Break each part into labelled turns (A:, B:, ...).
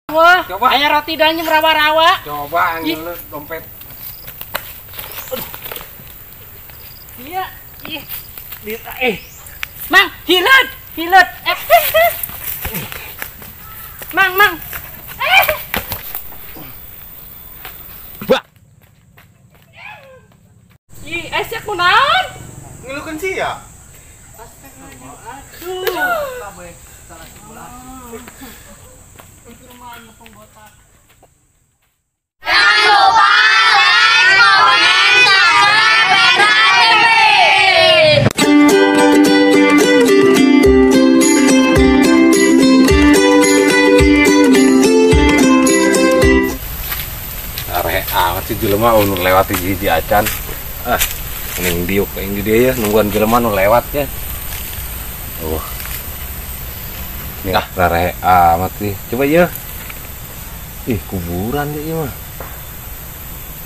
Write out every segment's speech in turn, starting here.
A: Wah,
B: coba
A: aya roti dan rawa-rawa.
B: Coba ambil dompet.
A: Iya, Mang, hilet. Mang.
B: Bah.
A: Esek kunaon?
B: Ngelukeun sih ya?
C: Jangan lupa like, komen, subscribe,
B: Are amat sih jelema nu lewat di acan. Ini diuk ini dia ya nungguan jelema nu lewat ya. Nih rare amat sih. Coba ya. Ih, kuburan deh mah.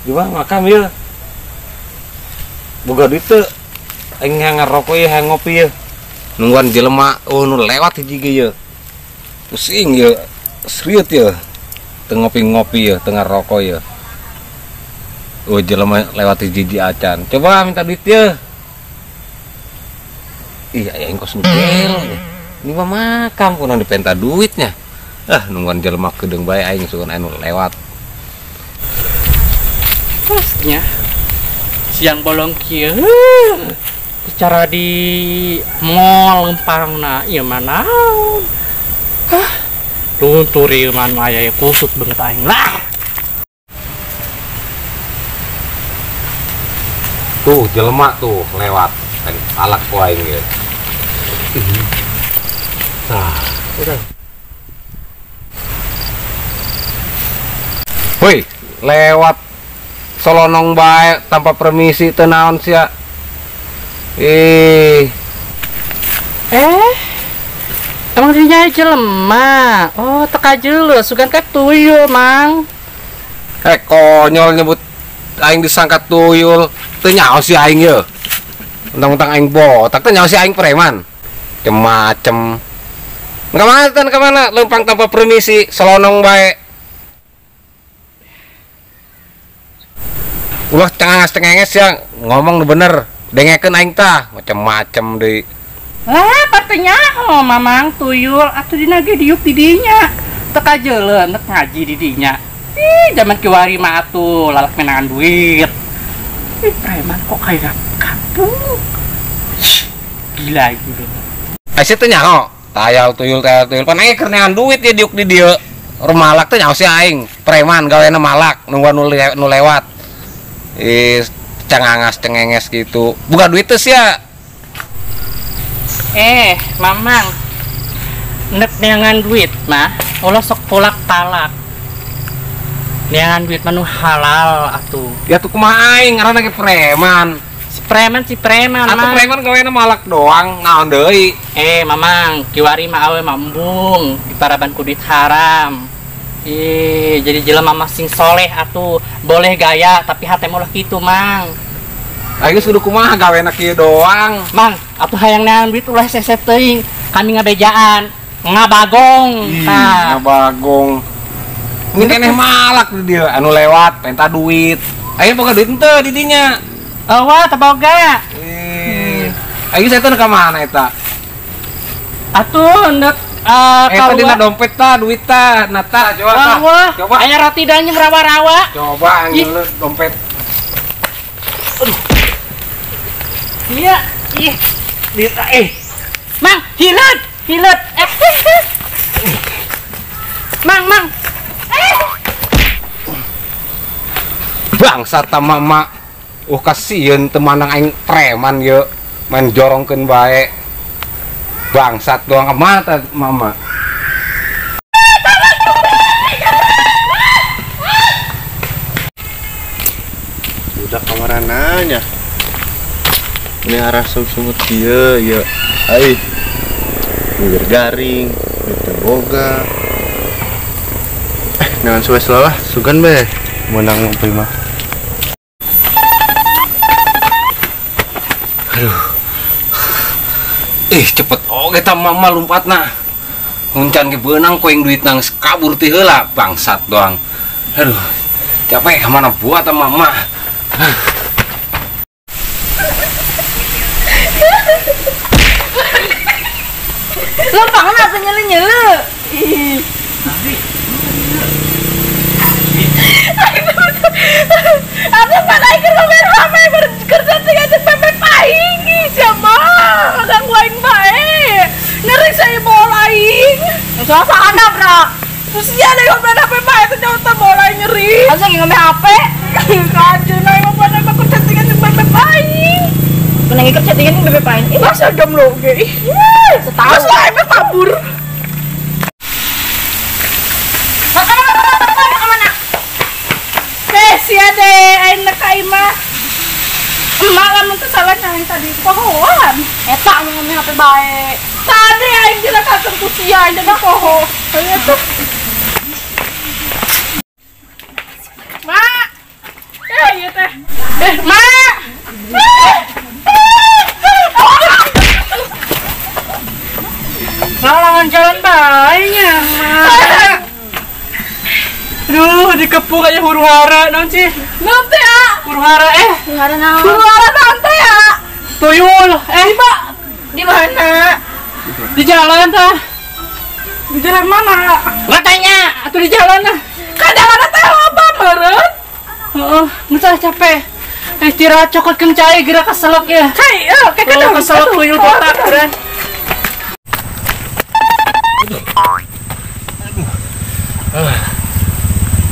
B: Coba makam ya. Boga duit teu aing ngarokok ya, ngopi ya. Nungguan jelema nu lewat hiji ge ya. Pusing ya. Serius ya. Teu ngopi-ngopi ya, teu ngarokok ya. Jelema lewat hiji acan. Coba minta duit ya. Ih, aing kos nugel. Ini mah makam kunaon dipenta duitnya. Nungguan jelema kedeung bae aing sugan anu lewat.
A: Terusnya siang bolong kieu. Bicara di mall lempangna ieu mah naon? Tunturi man aya kusut banget aing lah.
B: Tuh jelema tuh lewat kan alak ku aing ge. Udah. Woi, lewat solonong bae tanpa permisi teu naon sia.
A: Emang dinya jelema. Oh, teka jeuleuh sugan ka tuyul, Mang.
B: Konyol nyebut aing disangka tuyul. Teu nyaho si aing ye. Mentang-mentang aing botak teu nyaho si aing preman. Macem. Kemana? Lempang tanpa permisi, selonong bae. Ulah cengenges ya, ngomong nu bener. Dengekeun aing tah, macem-macem deui.
A: Patenya Mamang tuyul atuh dina ge diuk di dinya. Teka jeuleuh nek ngaji di dinya. Zaman kiwari mah atuh lalak menangan duit. Preman kok kayak kampung. Gila gitu.
B: Aya teh nyaho? Tayal tuyul pan aing keur neangan duit ya diuk di dieu. Rumalak teh nyaho si aing, preman gaweana malak nungguan nu lewat. Cengenges gitu. Buka duit teh sia.
A: Mamang. Nek neangan duit mah ulah sok polak talak. Neangan duit mah nu halal atuh.
B: Ya tuh kumaha aing ngaranna ge preman.
A: Si preman
B: Atuh preman gaweana malak doang, naon deui?
A: Mamang, kiwari mah awe mambung di paraban ku duit haram. Jadi jelema masing soleh atuh, boleh gaya tapi hate mah kitu, Mang.
B: Aing kudu kumaha gaweana kieu doang.
A: Mang, atuh hayang neangan duit ulah sesep teuing. Kami ngabejaan, ngabagong.
B: Ngabagong. Ini keneh malak di dieu anu lewat penta duit. Aing boga duit henteu di dinya.
A: Wah, teboga.
B: Aing saya teh ka mana eta?
A: Atuh nek
B: Eta dina dompet tah, duit tah, nata coba tah.
A: Coba. Aya roti dan rawa-rawa.
B: Coba ambil dompet.
A: Iya, Mang, hilet. Mang.
B: Bangsat mama. Kasieun teu mandang aing preman ye. Main jorongkeun bae. Bangsat doang mata mama.
D: Udah kamarananya. Ini arah sumut kieu ya. Ai. Bibir garing, bibir boga. Jangan suwe lah, sugan be. Menang ngopi mah.
B: Cepet oge ta mama lompatna. Nguncan ke benang koeng duit nang kabur teh heula bangsat doang. Aduh, capek kemana buat sama emak.
C: Lempang apa nyele-nyele? Aku pakai rame-rame berkerja dengan pepet paing siapa? Kadang guaing baik. Ngeri saya bola aing. Soalnya anak bro. Terus dia ada yang main HP baik itu jauh bola nyeri. Asa yang main HP? Kacau nih mau pada mau kerja dengan pepet paing. Kena kerja dengan pepet paing. Ini masa jam lo, oke? Setahun lah, emang kabur. Si ade, enak mah. Emak lamun teu salah nyahin tadi pohoan. Eta nya ngomong HP bae. Tadi aing dilakakeun ku sia jadi poho. Aya tuh. Mak. Ieu teh. Mak. Ngalangan jalan bae nya, Mak. Aduh, dikepung aja huru hara, non sih? Nanti ya? Huru hara, huru hara naon? Huru hara nanti ya? Tuyul, Pak, di mana? Di jalan tah. Di jalan mana? Katanya, atau di jalan lah. Kadang ada teh apa, meren? Nggak salah capek. Istirahat cokot kencai, gerak keselok ya. Cai, kayak kadang keselok tuyul botak, keren.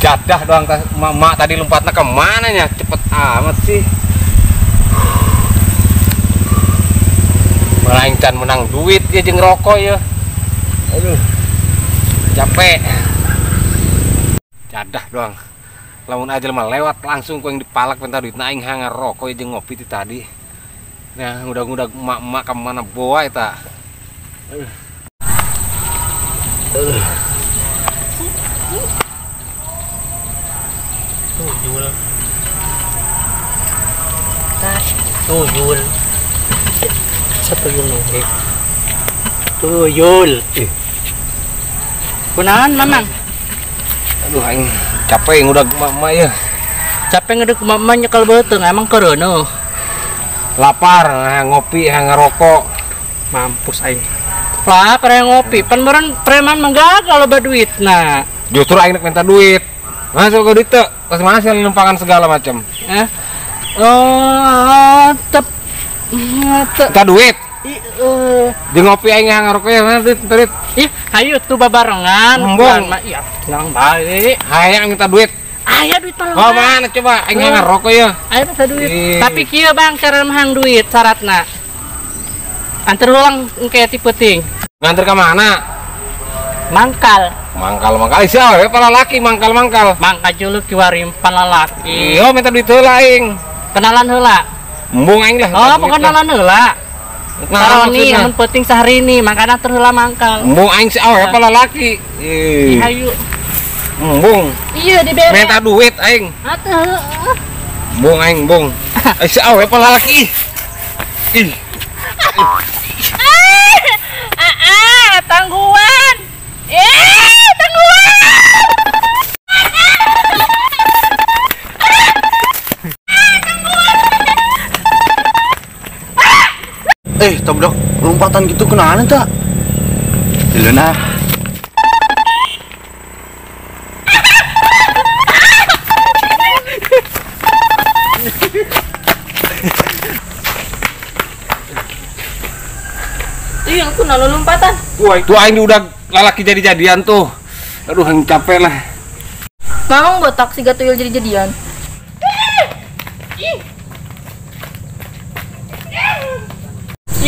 B: Jadah doang mak tadi lompatnya kemana nya cepet amat sih. Melainkan menang duit ya jeung rokok ya. Aduh capek. Jadah doang lamun aja mah lewat langsung ku yang dipalak bentar duit aing hangar rokok ya jeung ngopi ti tadi. Nah udah emak kemana bawa eta.
A: Tuyul sa tuyul nih tuyul kunaon mamang.
B: Aduh aing capek udah mama ya
A: Capek ngedek mama nyekel beuteng emang kerono
B: lapar ngopi ngerokok
A: mampus aing lapar yang ngopi pan beren preman mah kalau berduit nah
B: justru aing minta duit masuk ke duit tuh kasih mana sih numpangan segala macam minta duit di ngopi aing ngerokok ya mana duit
A: ih ayo tuh babarengan
B: embong
A: iya nang bae
B: hayang minta duit
A: aya duit tolong
B: oh mana coba aing ngerokok ya
A: ayo minta duit tapi kieu bang cara mahang duit syaratna antar ulang kayak tipe ting
B: nganter ke mana
A: mangkal
B: siapa ya para laki mangkal
A: juluk kiwari palalaki
B: iya minta duit heula aing
A: kenalan heula
B: embung aing lah
A: oh pengenalan heula Taroni yang penting sehari ini makanya terheula mangkal
B: embung aing si awe para laki
A: hayu
B: embung
A: iya dibere
B: minta duit aing
A: atuh
B: embung aing embung si awe para laki ih
C: Tangguhan. Tangguhan.
D: Tabrak lompatan gitu kenaan tak? Dulu nah.
C: Iya, aku nalo lompatan.
B: Wah, itu aing udah lalaki jadi-jadian tuh. Aduh, yang capek lah.
C: Mamang botak si Gatuyul jadi-jadian.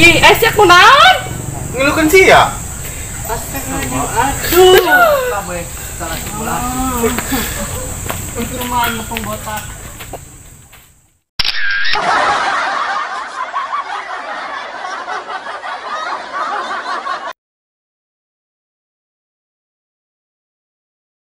A: ih esnya kunaon
D: Ngelukan sih ya?
A: aduh. Rumah botak.